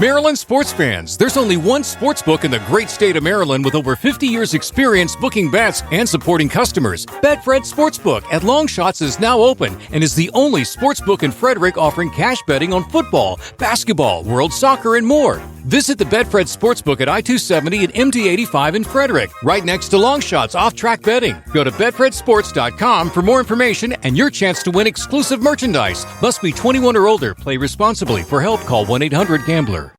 Maryland sports fans, there's only one sports book in the great state of Maryland with over 50 years experience booking bets and supporting customers. Betfred Sportsbook at Longshots is now open and is the only sportsbook in Frederick offering cash betting on football, basketball, world soccer, and more. Visit the Betfred Sportsbook at I-270 and MD-85 in Frederick, right next to Longshots off-track betting. Go to betfredsports.com for more information and your chance to win exclusive merchandise. Must be 21 or older. Play responsibly. For help, call 1-800-GAMBLER.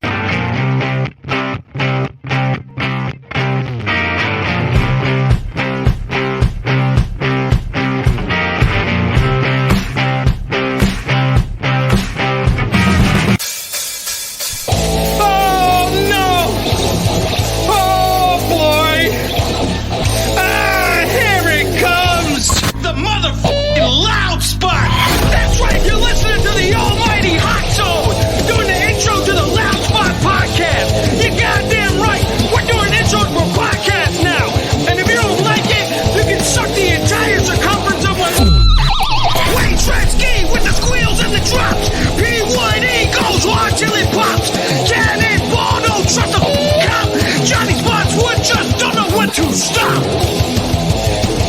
To stop!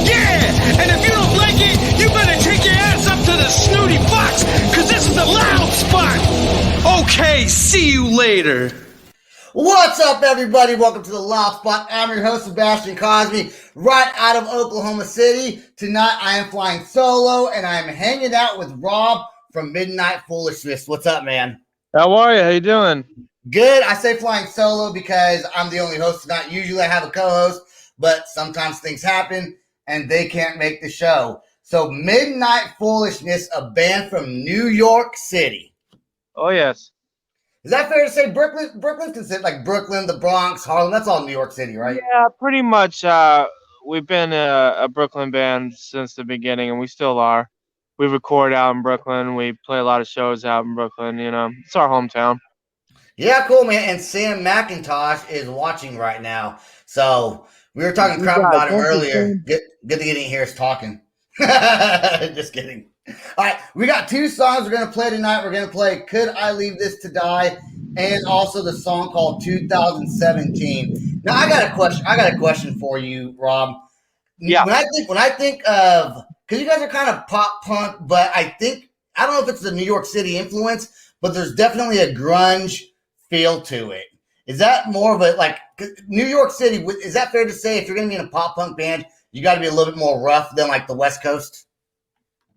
Yeah! And if you don't like it, you better take your ass up to the snooty box, cause this is the loud spot! Okay, see you later! What's up, everybody? Welcome to the Loud Spot. I'm your host, Sebastian Cosby, right out of Oklahoma City. Tonight, I am flying solo, and I'm hanging out with Rob from Midnight Foolishness. What's up, man? How are you? How you doing? Good. I say flying solo because I'm the only host tonight. Usually I have a co-host, but sometimes things happen and they can't make the show. So Midnight Foolishness, a band from New York City. Oh, yes. Is that fair to say? Brooklyn's considered like Brooklyn, the Bronx, Harlem. That's all New York City, right? Yeah, pretty much. We've been a Brooklyn band since the beginning, and we still are. We record out in Brooklyn. We play a lot of shows out in Brooklyn. You know, it's our hometown. Yeah, cool, man. And Sam McIntosh is watching right now. So we were talking crap about him earlier. Good to get in here is talking. Just kidding. All right, we got two songs we're going to play tonight. We're going to play Could I Leave This to Die and also the song called 2017. Now, I got a question for you, Rob. Yeah. When I think of, because you guys are kind of pop punk, but I don't know if it's the New York City influence, but there's definitely a grunge feel to it. Is that more of a, like, New York City, is that fair to say if you're going to be in a pop punk band, you got to be a little bit more rough than like the West Coast?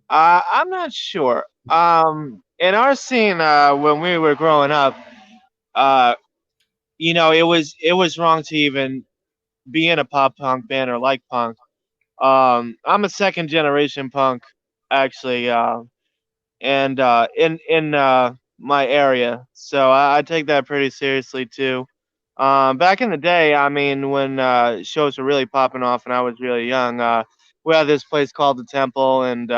I'm not sure. In our scene, when we were growing up, you know, it was wrong to even be in a pop punk band or like punk. I'm a second generation punk, actually, and in my area, so I take that pretty seriously too. Back in the day, I mean, when shows were really popping off and I was really young, we had this place called the Temple, and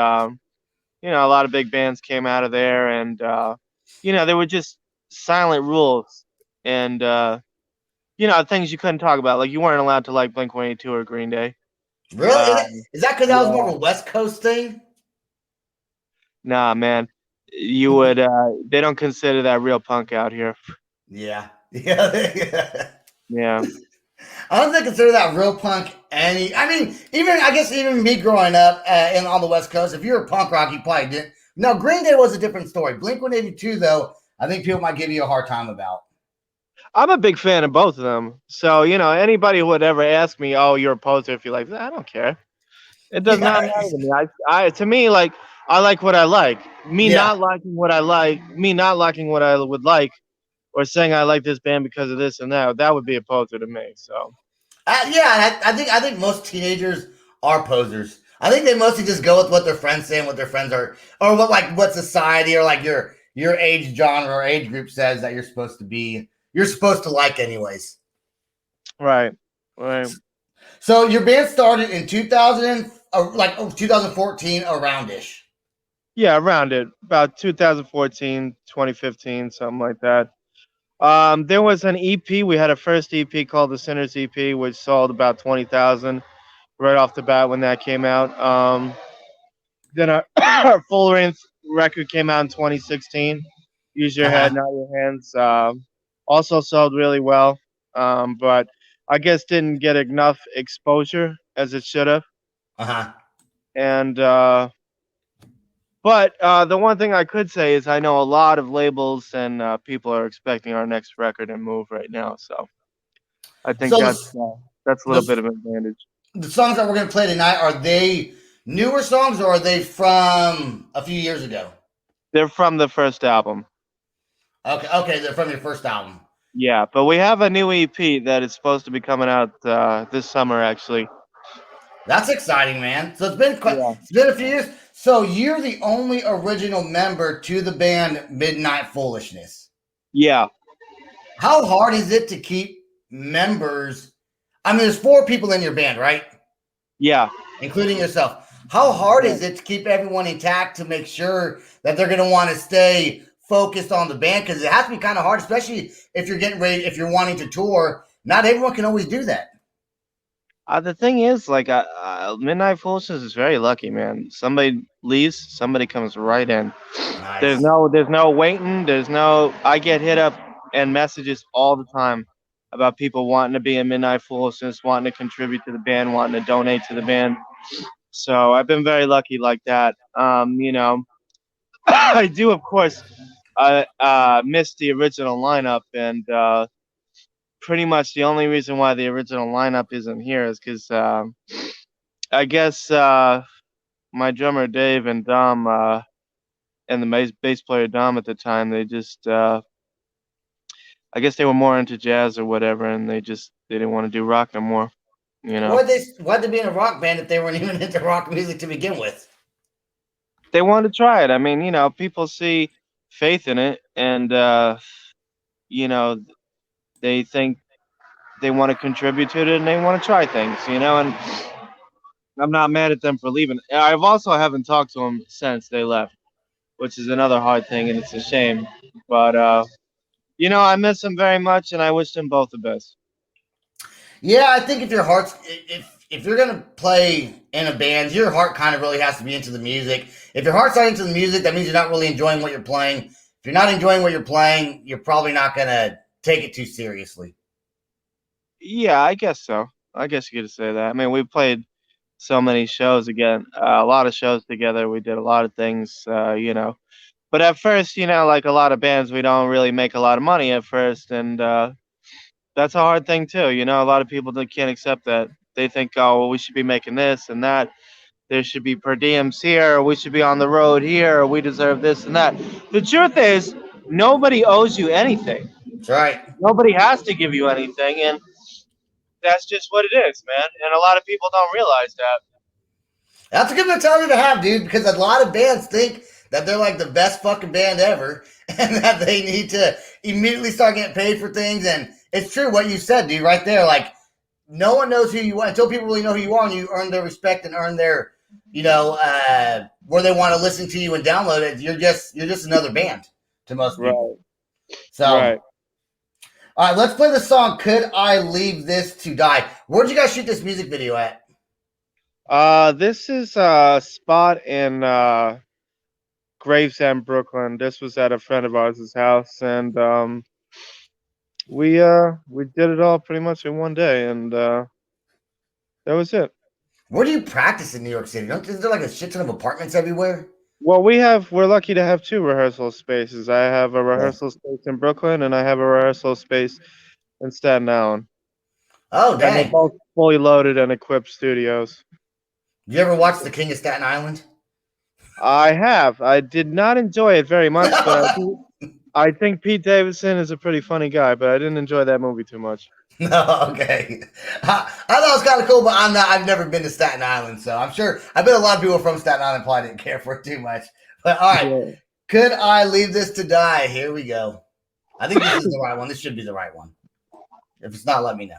you know, a lot of big bands came out of there, and you know, there were just silent rules, and you know, things you couldn't talk about, like you weren't allowed to like Blink-182 or Green Day. Really? Is that because that was more of a West Coast thing? Nah, man. You would they don't consider that real punk out here. Yeah. Yeah. I don't think consider that real punk I mean, even me growing up on the West Coast, if you're a punk rock, you probably didn't. Now, Green Day was a different story. Blink-182, though, I think people might give you a hard time about. I'm a big fan of both of them. So, you know, anybody who would ever ask me, oh, you're a poser if you like that, I don't care. It does not matter to me. To me, like, I like what I like. Not liking what I like, me not liking what I would like, or saying I like this band because of this and that would be a poser to me. So, I think most teenagers are posers. I think they mostly just go with what their friends say and what their friends are, or what society or like your age genre or age group says that you're supposed to like anyways. Right. So your band started in 2014 around-ish. Yeah, around it. About 2014, 2015, something like that. There was an EP. We had a first EP called the Sinners EP, which sold about 20,000 right off the bat when that came out. Then our full-length record came out in 2016. Use Your Head, Not Your Hands. Also sold really well, but I guess didn't get enough exposure as it should have. Uh-huh. And but the one thing I could say is I know a lot of labels and people are expecting our next record and move right now. So I think So that's a little bit the, of an advantage. the songs that we're going to play tonight, are they newer songs or are they from a few years ago? They're from the first album. Okay, they're from your first album. Yeah, but we have a new EP that is supposed to be coming out this summer, actually. That's exciting, man. So Yeah. it's been a few years. So you're the only original member to the band Midnight Foolishness. Yeah. How hard is it to keep members? I mean, there's 4 people in your band, right? Yeah. Including yourself. How hard is it to keep everyone intact to make sure that they're going to want to stay focused on the band? Because it has to be kind of hard, especially if you're getting ready, if you're wanting to tour. Not everyone can always do that. The thing is, like, Midnight Foolishness is very lucky, man. Somebody leaves, somebody comes right in. Nice. There's no waiting. I get hit up and messages all the time about people wanting to be in Midnight Foolishness, wanting to contribute to the band, wanting to donate to the band. So I've been very lucky like that. You know, I do, of course, miss the original lineup, and pretty much the only reason why the original lineup isn't here is because I guess my drummer Dave and Dom and the bass player Dom at the time, they just I guess they were more into jazz or whatever, and they didn't want to do rock no more. You know, Why'd they be in a rock band if they weren't even into rock music to begin with? they wanted to try it. I mean, you know, people see faith in it, and you know, they think they want to contribute to it and they want to try things, you know, and I'm not mad at them for leaving. I've also haven't talked to them since they left, which is another hard thing, and it's a shame. But you know, I miss them very much, and I wish them both the best. Yeah, I think if you're gonna play in a band, your heart kind of really has to be into the music. If your heart's not into the music, that means you're not really enjoying what you're playing. If you're not enjoying what you're playing, you're probably not gonna take it too seriously. Yeah, I guess so. I guess you could say that. I mean, we played so many shows again, a lot of shows together. We did a lot of things, you know. But at first, you know, like a lot of bands, we don't really make a lot of money at first, and that's a hard thing too. You know, a lot of people that can't accept that. They think, oh, well, we should be making this and that. There should be per diems here, or we should be on the road here, or we deserve this and that. The truth is, nobody owes you anything. That's right. Nobody has to give you anything, and that's just what it is, man. And a lot of people don't realize that. That's a good mentality to have, dude, because a lot of bands think that they're like the best fucking band ever and that they need to immediately start getting paid for things. And it's true what you said, dude, right there. Like, no one knows who you are until people really know who you are and you earn their respect and earn their, you know, where they want to listen to you and download it. You're just another band to most people. Right. So, Right. All right, let's play the song "Could I Leave This to Die." Where'd you guys shoot this music video at? This is a spot in Gravesend, Brooklyn. This was at a friend of ours' house, and we did it all pretty much in one day, and that was it. Where do you practice in New York City? Isn't there like a shit ton of apartments everywhere? Well, we're lucky to have 2 rehearsal spaces. I have a rehearsal space in Brooklyn, and I have a rehearsal space in Staten Island. Oh, And they're dang. both fully loaded and equipped studios. You ever watch The King of Staten Island? I have. I did not enjoy it very much, but I think Pete Davidson is a pretty funny guy, but I didn't enjoy that movie too much. No, okay. I thought it was kind of cool, but I've never been to Staten Island, so I'm sure. I bet a lot of people from Staten Island probably didn't care for it too much. But all right, Yeah. Could I Leave This to Die? Here we go. I think this is the right one. This should be the right one. If it's not, let me know.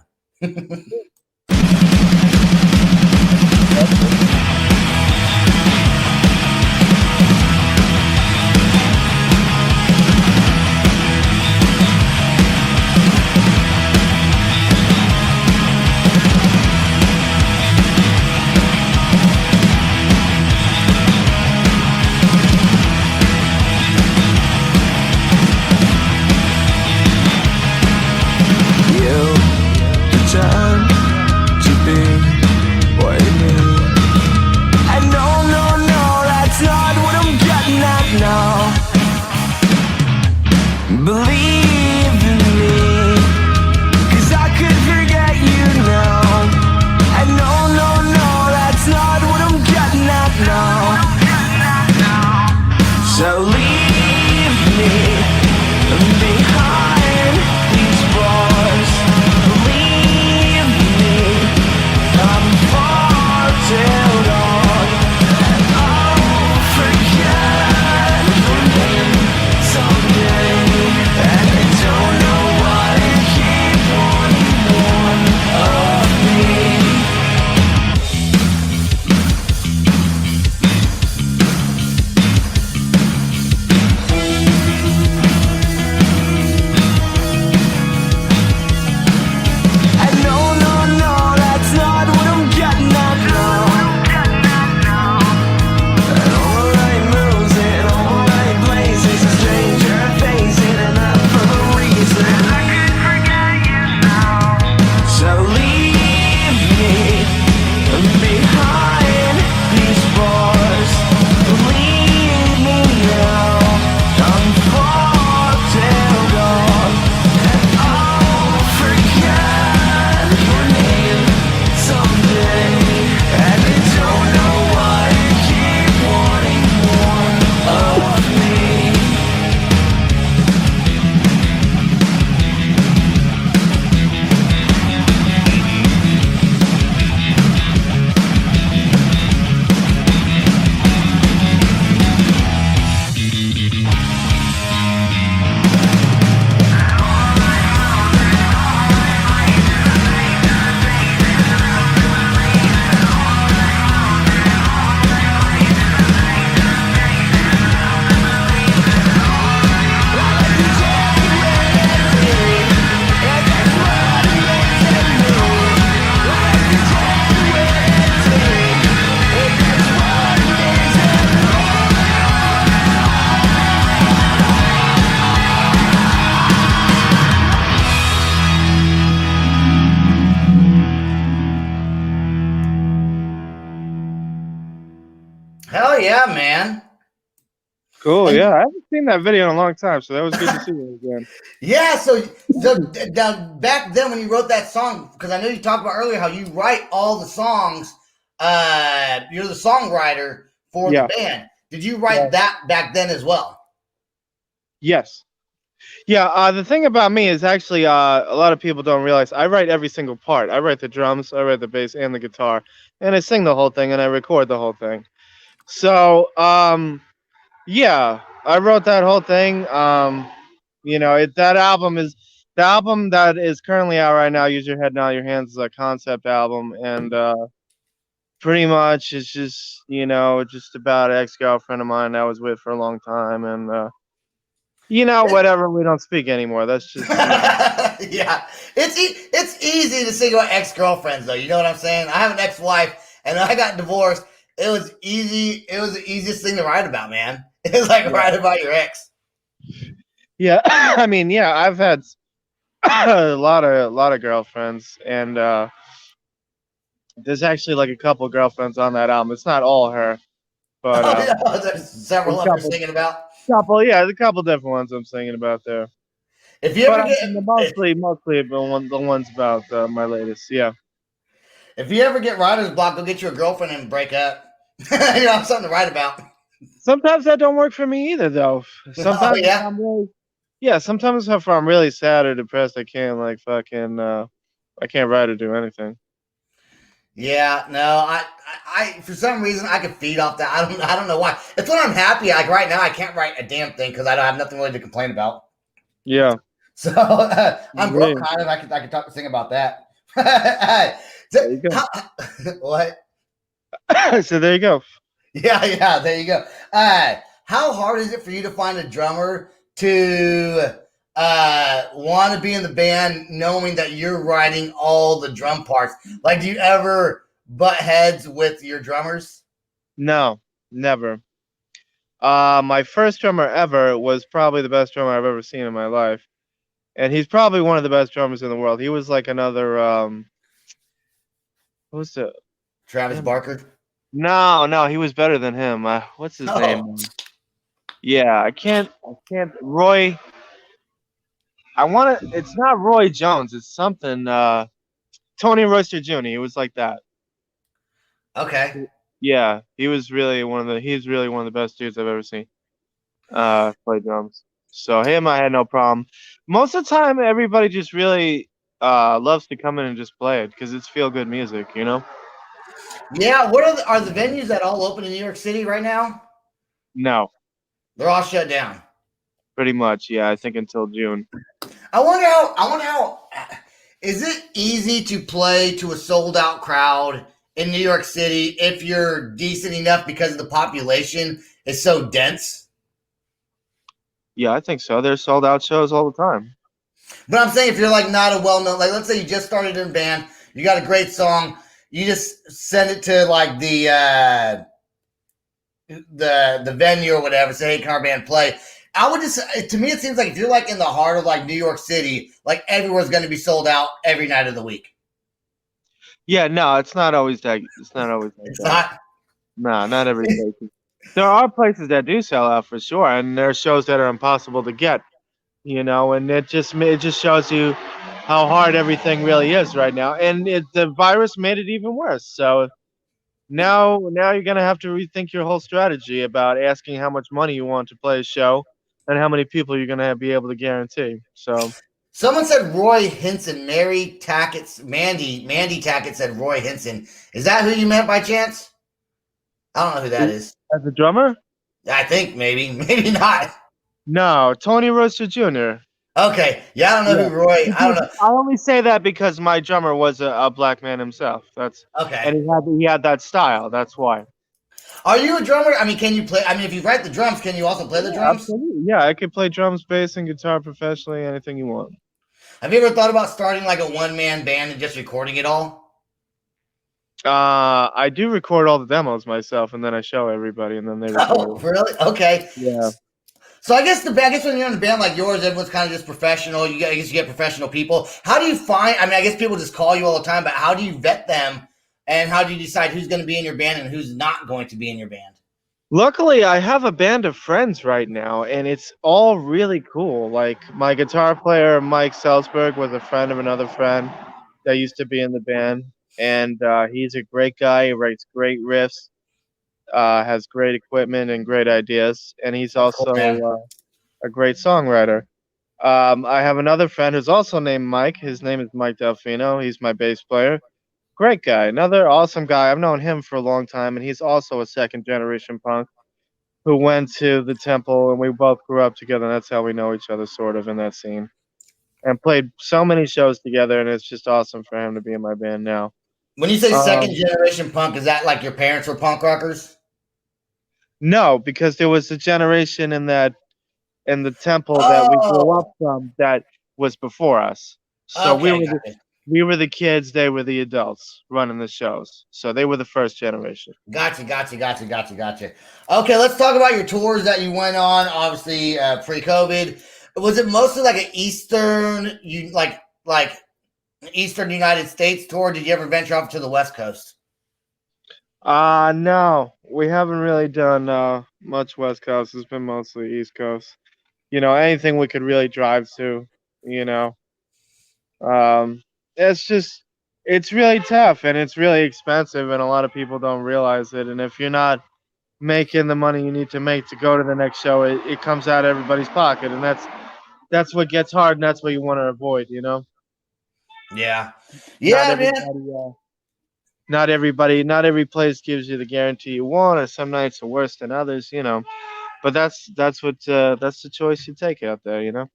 Hell yeah, man. Cool. And Yeah, I haven't seen that video in a long time, so that was good to see you again. yeah, so now, back then when you wrote that song, because I know you talked about earlier how you write all the songs. You're the songwriter for the Yeah. band. Did you write that back then as well? Yes. Yeah. The thing about me is actually, a lot of people don't realize I write every single part. I write the drums, I write the bass, and the guitar, and I sing the whole thing, and I record the whole thing. So, yeah, I wrote that whole thing. That album is the album that is currently out right now. Use Your Head Now Your Hands is a concept album, and pretty much it's just just about an ex-girlfriend of mine I was with for a long time, and whatever. We don't speak anymore. That's just Yeah, it's easy to sing about ex-girlfriends though. You know what I'm saying? I have an ex-wife, and I got divorced. It was easy. It was the easiest thing to write about, man. It's like write about your ex. yeah. I mean, yeah, I've had a lot of girlfriends, and there's actually like a couple girlfriends on that album. It's not all her, but Oh, yeah, there's several a of them couple, singing about. there's a couple different ones I'm singing about there. If you But ever get mostly the ones about my latest. Yeah. if you ever get writer's block, go get you a girlfriend and break up. You have something to write about. Sometimes that don't work for me either, though. Sometimes sometimes if I'm really sad or depressed, I can't I can't write or do anything. Yeah, no, I for some reason I could feed off that. I don't know why. It's when I'm happy. Like right now, I can't write a damn thing because I don't have nothing really to complain about. Yeah. So I'm broke, kind of. I could sing about that. There you go. What? So there you go. Yeah, there you go. How hard is it for you to find a drummer to want to be in the band knowing that you're writing all the drum parts? Like, do you ever butt heads with your drummers? No, never. My first drummer ever was probably the best drummer I've ever seen in my life, and he's probably one of the best drummers in the world. He was like another who's the Travis Barker? No, he was better than him. What's his name? Yeah, I can't. Roy. It's not Roy Jones. It's something. Tony Royster Jr. He was like that. Okay. Yeah, he's really one of the best dudes I've ever seen. Play drums. So him, I had no problem. Most of the time, everybody just really loves to come in and just play it because it's feel good music, you know. Yeah. What are the venues that all open in New York City right now? No, They're all shut down. pretty much. Yeah, I think until June. I wonder how is it easy to play to a sold out crowd in New York City if you're decent enough because the population is so dense? Yeah, I think so. There's sold out shows all the time. But I'm saying if you're like not a well known, like let's say you just started in a band, you got a great song, you just send it to like the venue or whatever, say, hey, can our band play? I would just, to me, it seems like if you're like in the heart of like New York City, like everywhere's going to be sold out every night of the week. Yeah, no, it's not always that. It's not always like It's that. not. No, not every place. There are places that do sell out for sure, and there are shows that are impossible to get. And it just shows you how hard everything really is right now. And the virus made it even worse. So now you're gonna have to rethink your whole strategy about asking how much money you want to play a show and how many people you're gonna be able to guarantee. So Someone said Roy Hinson. Mandy Tackett said Roy Hinson. Is that who you meant by chance? I don't know who that is. as a drummer, I think maybe not. no, Tony Royster Jr. Okay, yeah, I don't know who Roy. I don't know. I only say that because my drummer was a black man himself. Okay. And he had that style. That's why. Are you a drummer? I mean, can you play? I mean, if you write the drums, can you also play the drums? Absolutely. Yeah, I can play drums, bass, and guitar professionally. Anything you want. Have you ever thought about starting like a one-man band and just recording it all? I do record all the demos myself, and then I show everybody, and then they record. Oh, really? Okay. Yeah. So I guess when you're in a band like yours, everyone's kind of just professional. I guess you get professional people. How do you find? I mean, I guess people just call you all the time, but how do you vet them? And how do you decide who's going to be in your band and who's not going to be in your band? Luckily, I have a band of friends right now, and it's all really cool. Like, my guitar player, Mike Salzberg, was a friend of another friend that used to be in the band, and he's a great guy. He writes great riffs, has great equipment and great ideas, and he's That's cool, also man. a great songwriter. I have another friend who's also named Mike. His name is Mike Delfino. He's my bass player. Great guy. Another awesome guy. I've known him for a long time, and he's also a second generation punk who went to the temple, and we both grew up together. And that's how we know each other, sort of, in that scene. And played so many shows together, and it's just awesome for him to be in my band now. When you say second Um, generation punk, is that like your parents were punk rockers? no, because there was a generation in the temple that we grew up Oh, from that was before us. So okay, got it. we were the kids, they were the adults running the shows. So they were the first generation. Gotcha. Okay, let's talk about your tours that you went on. Obviously, pre-COVID, was it mostly like an like Eastern United States tour? Did you ever venture off to the West Coast? No, we haven't really done much West Coast. It's been mostly East Coast. Anything we could really drive to, you know. Um, it's really tough and it's really expensive, and a lot of people don't realize it. And if you're not making the money you need to make to go to the next show, it comes out of everybody's pocket, and that's what gets hard, and that's what you want to avoid. Yeah, Not yeah, man. everybody, not every place gives you the guarantee you want, or some nights are worse than others. But that's the choice you take out there.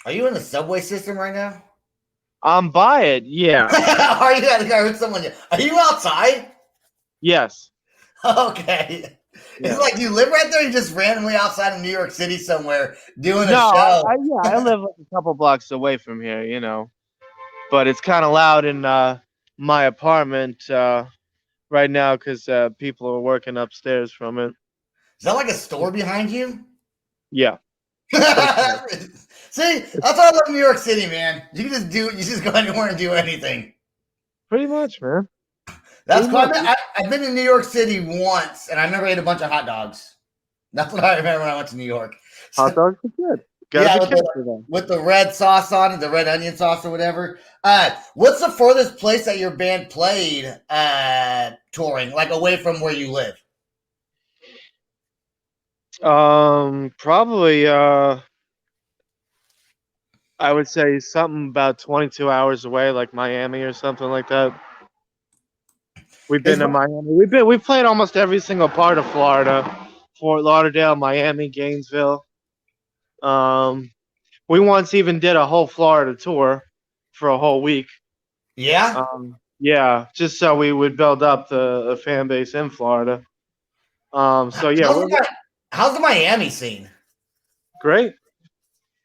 Are you in the subway system right now? I'm by it, yeah, Are you? I heard someone. Are you outside? yes, Okay. yeah. It's like you live right there. You just randomly outside of New York City somewhere doing a No, show. I live like a couple blocks away from here, but it's kind of loud in my apartment right now because people are working upstairs from it. Is that like a store behind you? Yeah, See, that's why I love New York City, man. You just go anywhere and do anything. pretty much, man. That's Pretty cool. much. I've been in New York City once, and I remember I ate a bunch of hot dogs. That's what I remember when I went to New York. Hot dogs are good. Yeah, Gotta be careful though. with the red sauce on it, the red onion sauce or whatever. What's the furthest place that your band played touring, like away from where you live? Probably I would say something about 22 hours away, like Miami or something like that. We've been to Miami. We've played almost every single part of Florida. Fort Lauderdale, Miami, Gainesville. We once even did a whole Florida tour for a whole week. Yeah. Yeah, just so we would build up the fan base in Florida. So yeah, How's the Miami scene? great.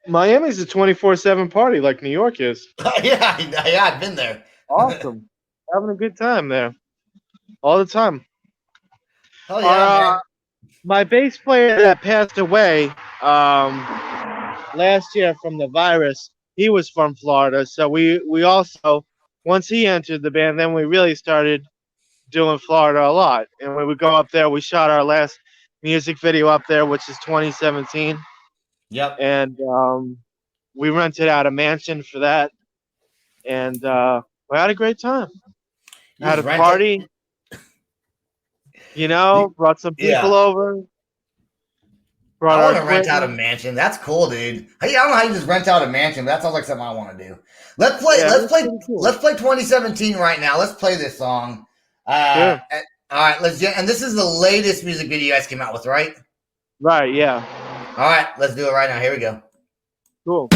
Miami's a 24/7 party like New York is. Yeah, I've been there. Awesome. Having a good time there. All the time. Hell yeah, My bass player that passed away last year from the virus, he was from Florida. So we also, once he entered the band, then we really started doing Florida a lot. And when we go up there, we shot our last music video up there, which is 2017. Yep. And we rented out a mansion for that. And we had a great time. Had a party. Brought some people over. I want to rent out a mansion. That's cool, dude. I don't know how you just rent out a mansion, but that sounds like something I want to do. Let's play 2017 right now. Let's play this song. Sure. All right, and this is the latest music video you guys came out with, right? Right, yeah. All right, let's do it right now. Here we go. Cool.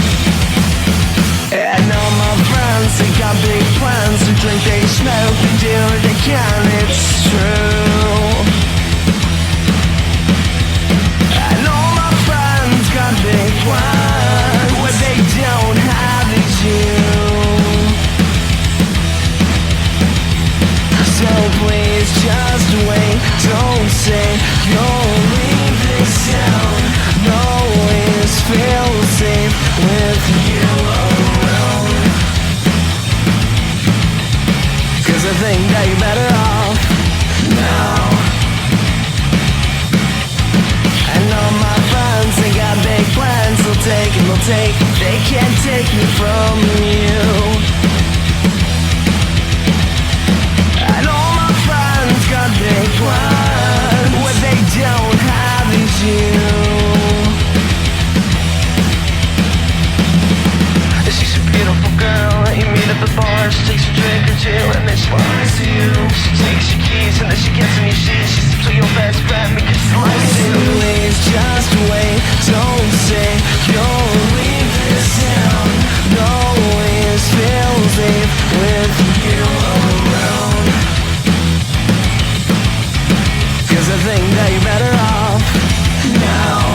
And all my friends, they got big plans. They drink, they smoke, they do what they can, it's true. And all my friends got big plans. What they don't have is you. So please just wait, don't say you'll leave this town. No always feel safe with you around. 'Cause I think that you're better off now. take and they'll take. They can't take me from you. And all my friends got big plans. What they don't have is you. She's a beautiful girl that you meet at the bar. She takes a drink or two and then she lies to you. She takes your keys and then she gets in your sheets. She sleeps with your best friend because she likes you. Please just wait, don't say you'll leave this town. No always feel safe with you around. Cause I think that you're better off now.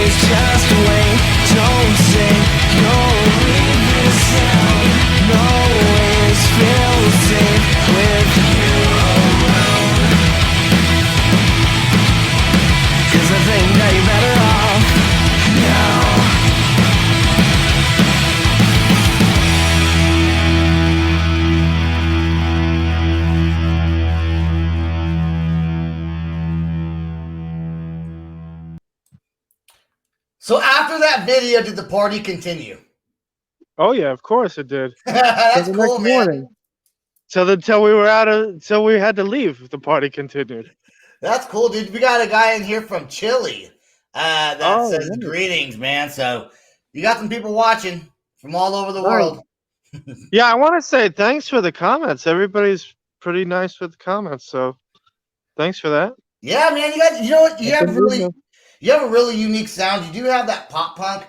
Just wait, don't say you'll leave this town. No always feel safe with you around. Cause I think that you're better off now. So after that video, did the party continue? Oh yeah, of course it did. That's the cool, next man. morning. So until we were until we had to leave, the party continued. That's cool, dude. We got a guy in here from Chile that says nice. greetings, man. So you got some people watching from all over the world. Yeah, I want to say thanks for the comments. Everybody's pretty nice with the comments, so thanks for that. Yeah, man. You know what? You have a really unique sound. You do have that pop punk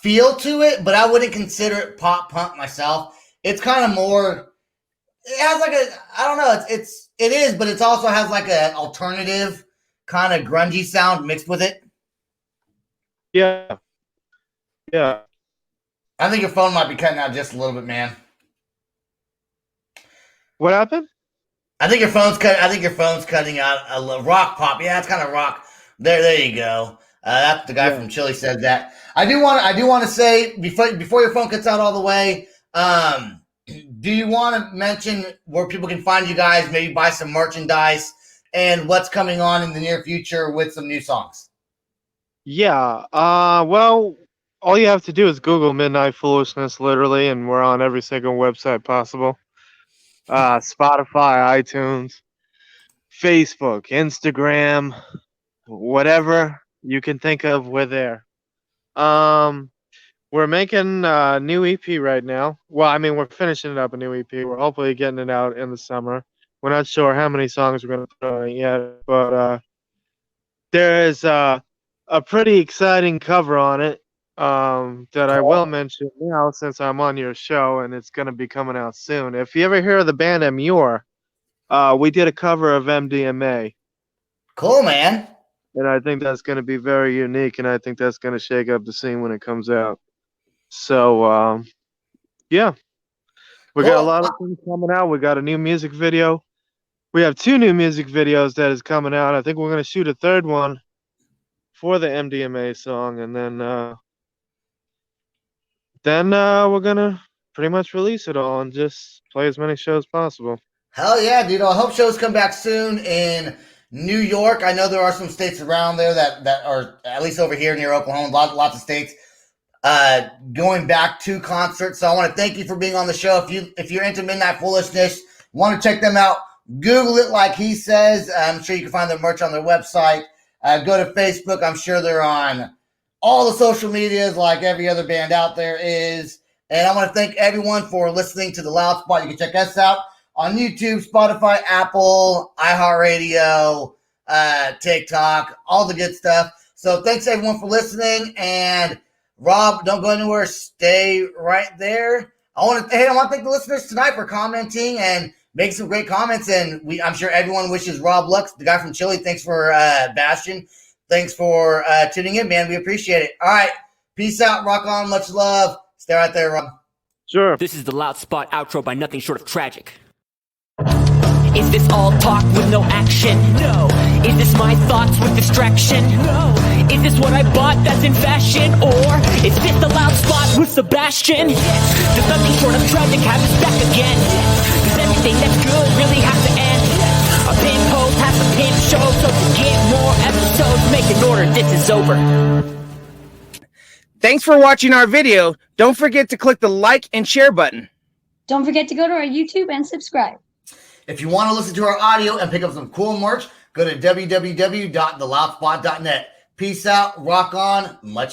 feel to it, but I wouldn't consider it pop punk myself. It's kind of more. It has like I don't know. It is, but it also has like an alternative kind of grungy sound mixed with it. Yeah. I think your phone might be cutting out just a little bit, man. What happened? I think your phone's cutting out a little rock pop. Yeah, it's kind of rock. There you go. That's the guy from Chile said that. I do want to say before your phone cuts out all the way. Do you want to mention where people can find you guys? Maybe buy some merchandise and what's coming on in the near future with some new songs. Yeah. Well, all you have to do is Google Midnight Foolishness, literally, and we're on every single website possible. Spotify, iTunes, Facebook, Instagram, whatever you can think of, we're there. We're making a new EP right now. Well, I mean, we're finishing up a new EP. We're hopefully getting it out in the summer. We're not sure how many songs we're going to throw in yet, but there is a pretty exciting cover on it that I will mention now since I'm on your show, and it's going to be coming out soon. If you ever hear of the band Amur, we did a cover of MDMA. Cool, man. And I think that's going to be very unique, and I think that's going to shake up the scene when it comes out. So, yeah. We got a lot of things coming out. We got a new music video. We have 2 new music videos that is coming out. I think we're going to shoot a 3rd one for the MDMA song, and then we're going to pretty much release it all and just play as many shows as possible. Hell yeah, dude. I hope shows come back soon in New York. I know there are some states around there that are, at least over here near Oklahoma, lots of states going back to concerts. So I want to thank you for being on the show. If you're into Midnight Foolishness, want to check them out, Google it like he says. I'm sure you can find their merch on their website. Go to Facebook. I'm sure they're on all the social medias like every other band out there is. And I want to thank everyone for listening to The Loud Spot. You can check us out on YouTube, Spotify, Apple, iHeartRadio, TikTok, all the good stuff. So thanks everyone for listening. And Rob, don't go anywhere. Stay right there. I want to thank the listeners tonight for commenting and making some great comments. And I'm sure everyone wishes Rob luck. The guy from Chile. Thanks for Bastion. Thanks for tuning in, man. We appreciate it. All right. Peace out. Rock on. Much love. Stay right there, Rob. Sure. This is the Loud Spot outro by nothing short of tragic. Is this all talk with no action? No. Is this my thoughts with distraction? No. Is this what I bought that's in fashion? Or is this the loud spot with Sebastian? Does nothing short of tragic have us back again? Does everything that's good really have to end? A pimp host has a pimp show, so to get more episodes, make an order, this is over. Thanks for watching our video. Don't forget to click the like and share button. Don't forget to go to our YouTube and subscribe. If you want to listen to our audio and pick up some cool merch, go to www.theloudspot.net. Peace out, rock on, much